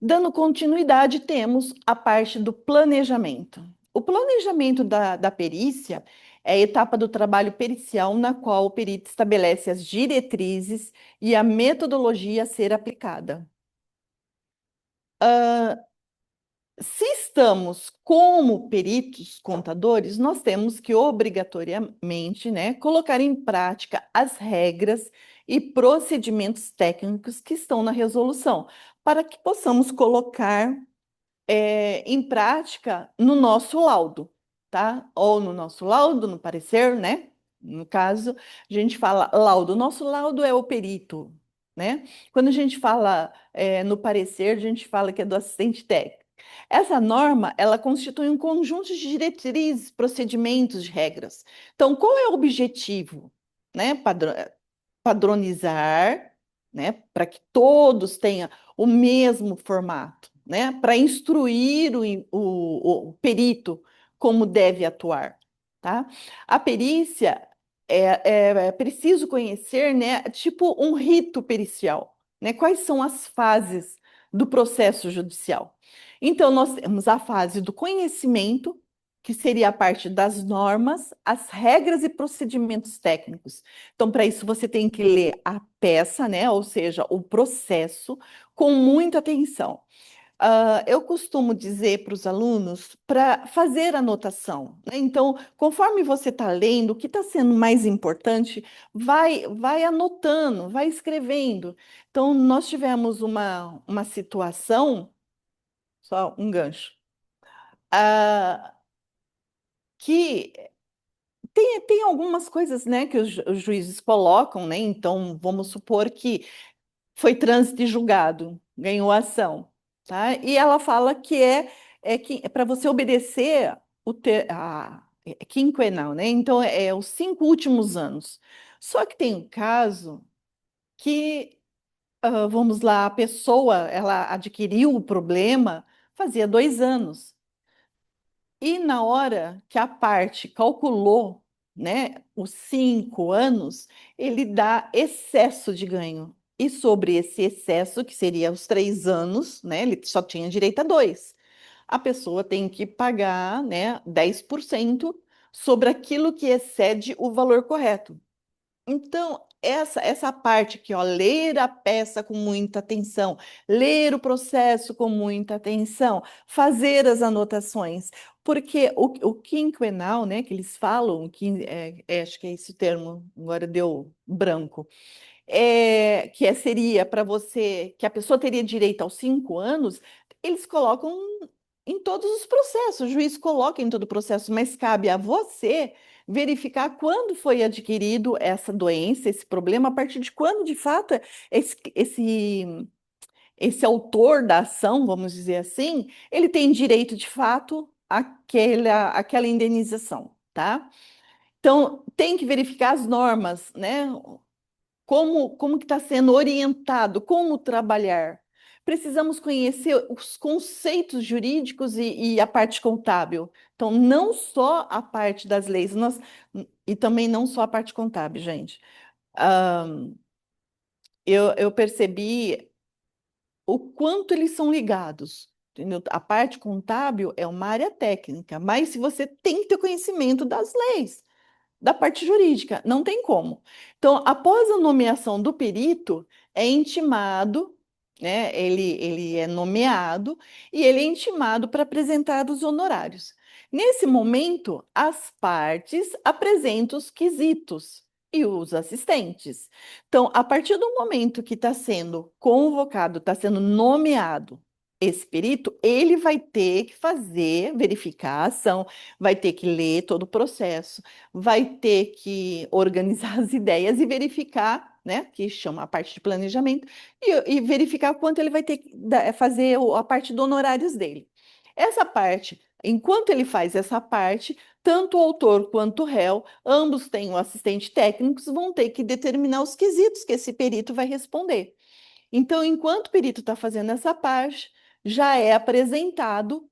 Dando continuidade, temos a parte do planejamento. O planejamento da perícia é a etapa do trabalho pericial na qual o perito estabelece as diretrizes e a metodologia a ser aplicada. Se estamos como peritos contadores, nós temos que obrigatoriamente, né, colocar em prática as regras e procedimentos técnicos que estão na resolução, para que possamos colocar em prática no nosso laudo, tá? Ou no nosso laudo, no parecer, né? No caso, a gente fala laudo. Nosso laudo é o perito, né? Quando a gente fala no parecer, a gente fala que é do assistente técnico. Essa norma, ela constitui um conjunto de diretrizes, procedimentos, de regras. Então, qual é o objetivo? Né? Padronizar, né, para que todos tenham o mesmo formato, né, para instruir o perito como deve atuar, tá? A perícia é preciso conhecer, né, tipo um rito pericial, né? Quais são as fases do processo judicial? Então, nós temos a fase do conhecimento, que seria a parte das normas, as regras e procedimentos técnicos. Então, para isso, você tem que ler a peça, né? Ou seja, o processo, com muita atenção. Eu costumo dizer para os alunos para fazer anotação, né? Então, conforme você está lendo, o que está sendo mais importante, vai anotando, vai escrevendo. Então, nós tivemos uma situação, só um gancho, ah, que tem algumas coisas, né, que os juízes colocam, né? Então, vamos supor que foi trânsito e julgado, ganhou a ação, tá? E ela fala que é que é para você obedecer é quinquenal, né? Então, é os 5 últimos anos. Só que tem um caso que, vamos lá, a pessoa, ela adquiriu o problema fazia 2 anos. E na hora que a parte calculou, né, os 5 anos, ele dá excesso de ganho. E sobre esse excesso, que seria os 3 anos, né, ele só tinha direito a dois. A pessoa tem que pagar, né, 10% sobre aquilo que excede o valor correto. Então, essa parte aqui, ó, ler a peça com muita atenção, ler o processo com muita atenção, fazer as anotações, porque o quinquenal, né, que eles falam, acho que é esse o termo, agora deu branco, seria para você, que a pessoa teria direito aos 5 anos, eles colocam em todos os processos, o juiz coloca em todo o processo, mas cabe a você verificar quando foi adquirido essa doença, esse problema, a partir de quando, de fato, esse autor da ação, vamos dizer assim, ele tem direito, de fato, àquela indenização, tá? Então, tem que verificar as normas, né? Como que está sendo orientado, como trabalhar. Precisamos conhecer os conceitos jurídicos e a parte contábil. Então, não só a parte das leis, e também não só a parte contábil, gente. Ah, eu percebi o quanto eles são ligados. Entendeu? A parte contábil é uma área técnica, mas se você tem que ter conhecimento das leis, da parte jurídica, não tem como. Então, após a nomeação do perito, é intimado, né? Ele é nomeado e ele é intimado para apresentar os honorários. Nesse momento, as partes apresentam os quesitos e os assistentes. Então, a partir do momento que está sendo convocado, está sendo nomeado esse perito, ele vai ter que fazer, verificar a ação, vai ter que ler todo o processo, vai ter que organizar as ideias e verificar, né, que chama a parte de planejamento, e verificar quanto ele vai ter que fazer a parte do honorários dele. Essa parte, enquanto ele faz essa parte, tanto o autor quanto o réu, ambos têm um assistente técnicos, vão ter que determinar os quesitos que esse perito vai responder. Então, enquanto o perito está fazendo essa parte, já é apresentado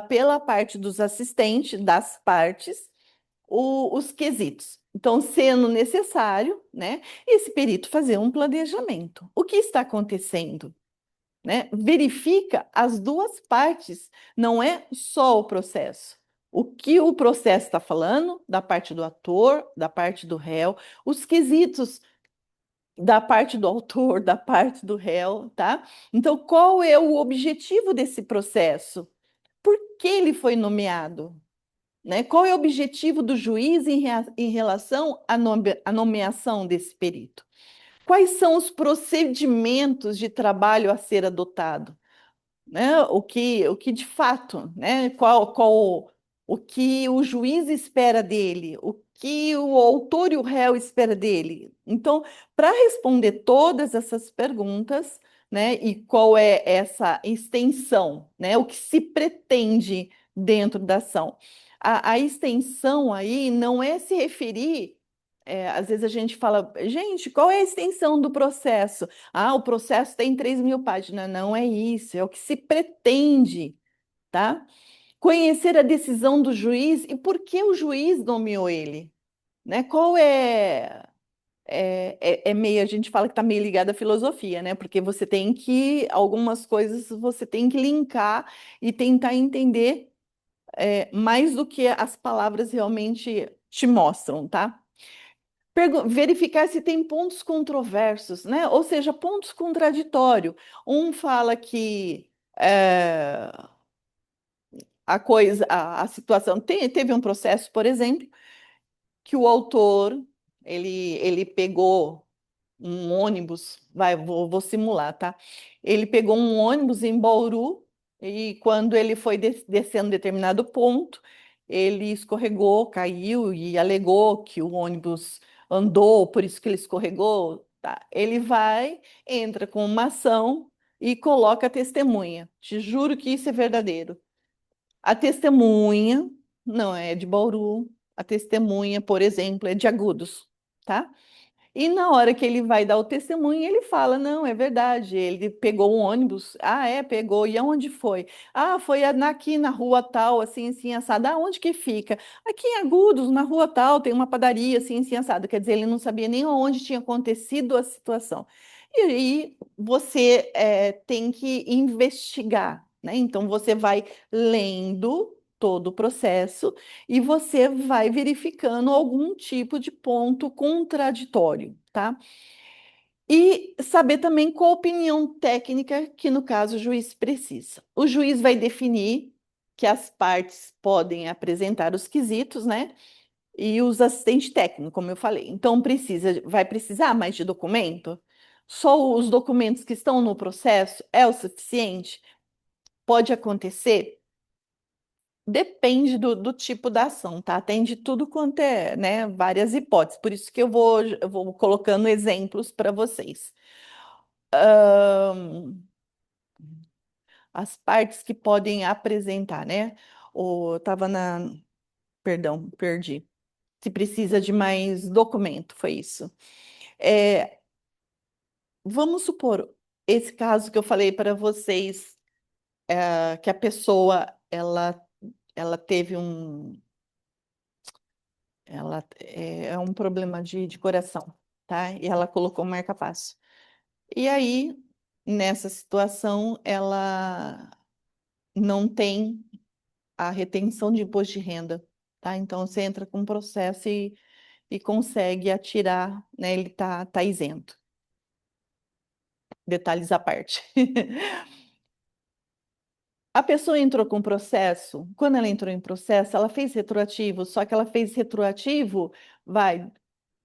pela parte dos assistentes, das partes, os quesitos. Então, sendo necessário, né, esse perito fazer um planejamento. O que está acontecendo? né? Verifica as duas partes, não é só o processo. O que o processo está falando, da parte do ator, da parte do réu, os quesitos da parte do autor, da parte do réu, tá? Então, qual é o objetivo desse processo? Por que ele foi nomeado? Né? Qual é o objetivo do juiz em relação à nomeação desse perito? Quais são os procedimentos de trabalho a ser adotado? Né? O que de fato, né? O que o juiz espera dele, o que o autor e o réu espera dele. Então, para responder todas essas perguntas, né? E qual é essa extensão, né? O que se pretende dentro da ação? A extensão aí não é se referir. Às vezes a gente fala, gente, qual é a extensão do processo? Ah, o processo tem 3.000 páginas. Não é isso, é o que se pretende, tá? Conhecer a decisão do juiz e por que o juiz nomeou ele, né? Qual é meio, a gente fala que está meio ligado à filosofia, né? Porque você tem que, algumas coisas você tem que linkar e tentar entender mais do que as palavras realmente te mostram, tá? Verificar se tem pontos controversos, né? Ou seja, pontos contraditórios. Um fala que a situação teve um processo, por exemplo, que o autor ele pegou um ônibus, vou simular, tá? Ele pegou um ônibus em Bauru e quando ele foi descendo determinado ponto, ele escorregou, caiu e alegou que o ônibus andou, por isso que ele escorregou, tá? Ele vai, entra com uma ação e coloca a testemunha. Te juro que isso é verdadeiro. A testemunha não é de Bauru, a testemunha, por exemplo, é de Agudos, tá? E na hora que ele vai dar o testemunho, ele fala: Não, é verdade, ele pegou um ônibus. Ah, pegou. E aonde foi? Ah, foi aqui na rua tal, assim, assim, assado. Aonde que fica? Aqui em Agudos, na rua tal, tem uma padaria, assim, assim, assado. Quer dizer, ele não sabia nem onde tinha acontecido a situação. E aí você tem que investigar, né? Então você vai lendo todo o processo e você vai verificando algum tipo de ponto contraditório, tá? E saber também qual a opinião técnica que, no caso, o juiz precisa. O juiz vai definir que as partes podem apresentar os quesitos, né? E os assistentes técnicos, como eu falei. Então, vai precisar mais de documento? Só os documentos que estão no processo é o suficiente? Pode acontecer? Depende do tipo da ação, tá? Tem de tudo quanto é, né? Várias hipóteses. Por isso que eu vou colocando exemplos para vocês. Ahn, as partes que podem apresentar, né? Tava na. Perdão, perdi. Se precisa de mais documento, foi isso. É, vamos supor esse caso que eu falei para vocês, que a pessoa ela teve ela é um problema de coração, tá? E ela colocou marca-passo. E aí, nessa situação, ela não tem a retenção de imposto de renda, tá? Então, você entra com um processo e consegue atirar, né? Ele tá isento. Detalhes à parte. A pessoa entrou com processo, quando ela entrou em processo, ela fez retroativo, só que ela fez retroativo,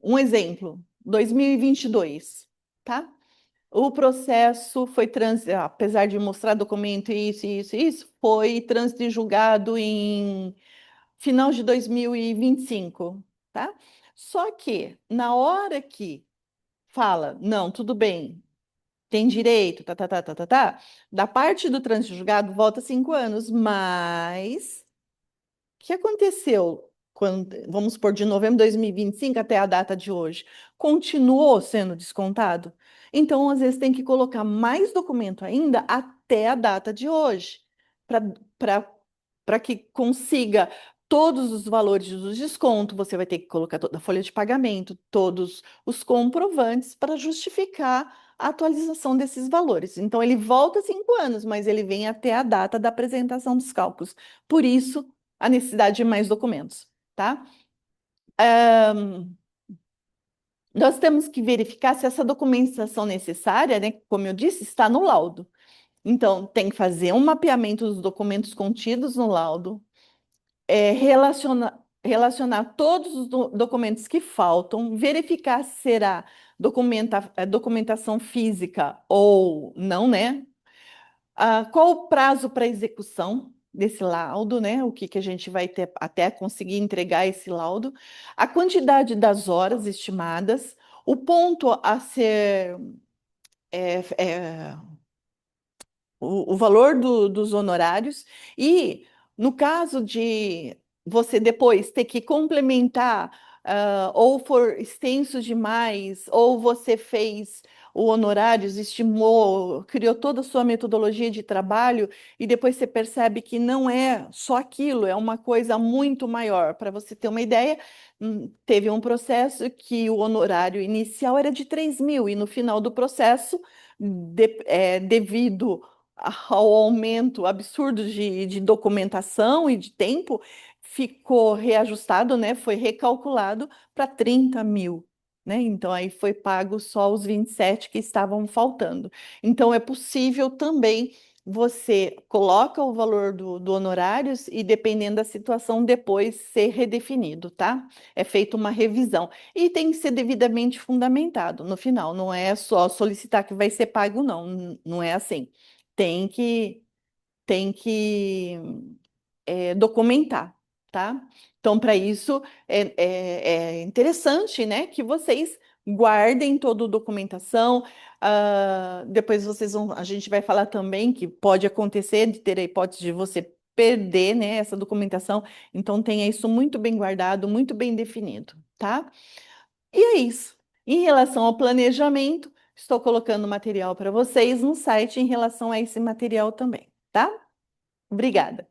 um exemplo, 2022, tá? O processo foi apesar de mostrar documento isso, isso, isso, foi trânsito e julgado em final de 2025, tá? Só que na hora que fala, não, tudo bem, tem direito, tá, tá, tá, tá, tá, tá, da parte do trânsito julgado volta 5 anos, mas o que aconteceu quando, vamos supor, de novembro de 2025 até a data de hoje? Continuou sendo descontado? Então, às vezes, tem que colocar mais documento ainda até a data de hoje, para para que consiga todos os valores do desconto, você vai ter que colocar toda a folha de pagamento, todos os comprovantes para justificar a atualização desses valores. Então, ele volta 5 anos, mas ele vem até a data da apresentação dos cálculos. Por isso, a necessidade de mais documentos, tá? Nós temos que verificar se essa documentação necessária, né, como eu disse, está no laudo. Então, tem que fazer um mapeamento dos documentos contidos no laudo, relacionar todos os documentos que faltam, verificar se será documentação física ou não, né? Qual o prazo para execução desse laudo, né? O que que a gente vai ter até conseguir entregar esse laudo, a quantidade das horas estimadas, o ponto a ser é, é, o valor dos honorários e, no caso de você depois ter que complementar, ou for extenso demais, ou você fez o honorários, estimou, criou toda a sua metodologia de trabalho e depois você percebe que não é só aquilo, é uma coisa muito maior. Para você ter uma ideia, teve um processo que o honorário inicial era de 3.000 e no final do processo, devido ao aumento absurdo de documentação e de tempo, ficou reajustado, né? Foi recalculado para 30.000. Né? Então, aí foi pago só os 27 que estavam faltando. Então, é possível também você coloca o valor do honorários e, dependendo da situação, depois ser redefinido, tá? É feita uma revisão. E tem que ser devidamente fundamentado no final, não é só solicitar que vai ser pago, não. Não é assim tem que, tem que documentar, tá? Então, para isso, é interessante, né, que vocês guardem toda a documentação. Depois a gente vai falar também que pode acontecer de ter a hipótese de você perder, né, essa documentação. Então, tenha isso muito bem guardado, muito bem definido, tá? E é isso. Em relação ao planejamento, estou colocando material para vocês no site em relação a esse material também, tá? Obrigada.